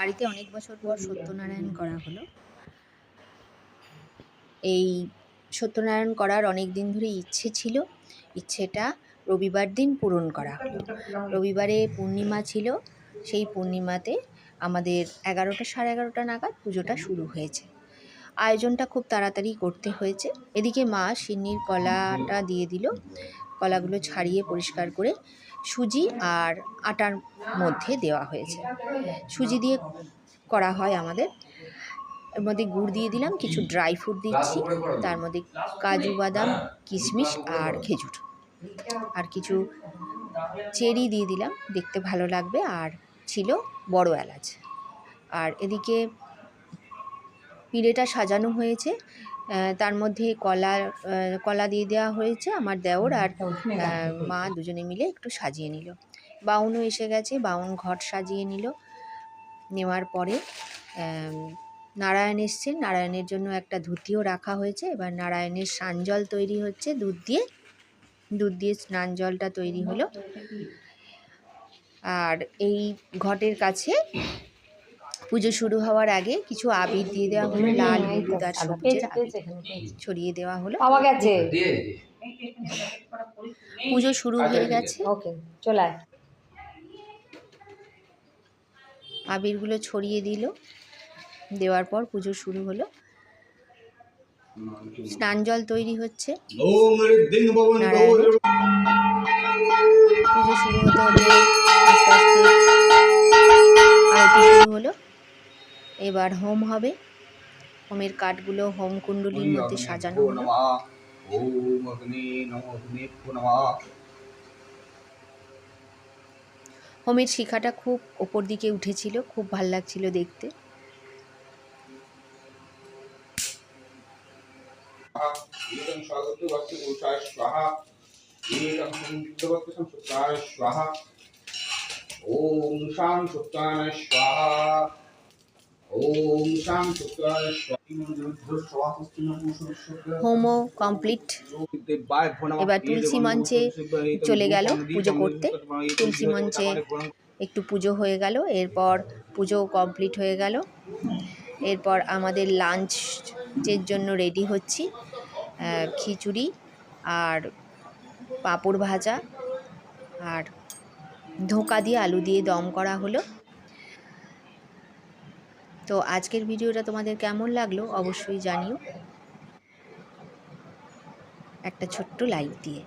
বাড়িতে অনেক বছর পর সত্যনারায়ণ করা হলো। এই সত্যনারায়ণ করার অনেক দিন ধরে ইচ্ছে ছিল। ইচ্ছেটা রবিবার দিন পূরণ করা হলো। রবিবারে পূর্ণিমা ছিল, সেই পূর্ণিমাতে আমাদের 11টা সাড়ে 11টা নাগাদ পুজোটা শুরু হয়েছে। আয়োজনটা খুব তাড়াতাড়ি করতে হয়েছে। এদিকে মা সিন্নির কলাটা দিয়ে দিল। কলাগুলো ছাড়িয়ে পরিষ্কার করে সুজি আর আটার মধ্যে দেওয়া হয়েছে। সুজি দিয়ে করা হয় আমাদের। এর মধ্যে গুড় দিয়ে দিলাম, কিছু ড্রাই ফ্রুট দিচ্ছি, তার মধ্যে কাজু বাদাম, কিশমিশ আর খেজুর, আর কিছু চেরি দিয়ে দিলাম, দেখতে ভালো লাগবে। আর ছিল বড় এলাচ। আর এদিকে পিড়েটা সাজানো হয়েছে, তার মধ্যে কলা দিয়ে দেওয়া হয়েছে। আমার দেওর আর মা দুজনে মিলে একটু সাজিয়ে নিল। বাউনও এসে গেছে, বাউন ঘট সাজিয়ে নিল। নেওয়ার পরে নারায়ণ এসছে, নারায়ণের জন্য একটা ধুতিও রাখা হয়েছে। এবার নারায়ণের স্নান জল তৈরি হচ্ছে, দুধ দিয়ে স্নান জলটা তৈরি হলো। আর এই ঘটের কাছে পুজো শুরু হওয়ার আগে কিছু আবির দিয়ে দেওয়া হলো, লাল, হলুদ আর সবুজের আবির ছড়িয়ে দেওয়া হলো। পুজো শুরু হয়ে গেছে। আবিরগুলো ছড়িয়ে দিল, দেওয়ার পর পুজো শুরু হলো। স্নান জল তৈরি হচ্ছে, নারায়ণের পুজো শুরু হতে হতে আস্তে আস্তে আরতি শুরু হলো। এবার হোম হবে। হোমের কাঠগুলো হোম কুণ্ডলীর মধ্যে সাজানো হলো। হোমের শিখাটা খুব ওপর দিকে উঠেছিল, খুব ভাল লাগছিল দেখতে। হোমও কমপ্লিট। এবার তুলসী মঞ্চে চলে গেল পুজো করতে। তুলসী মঞ্চে একটু পুজো হয়ে গেল, এরপর পুজো কমপ্লিট হয়ে গেল। এরপর আমাদের লাঞ্চের জন্য রেডি হচ্ছি। খিচুড়ি আর পাঁপড় ভাজা আর ধোঁকা দিয়ে আলু দিয়ে দম করা হলো। তো আজকের ভিডিওটা তোমাদের কেমন লাগলো অবশ্যই জানিও একটা ছোট্ট লাইক দিয়ে।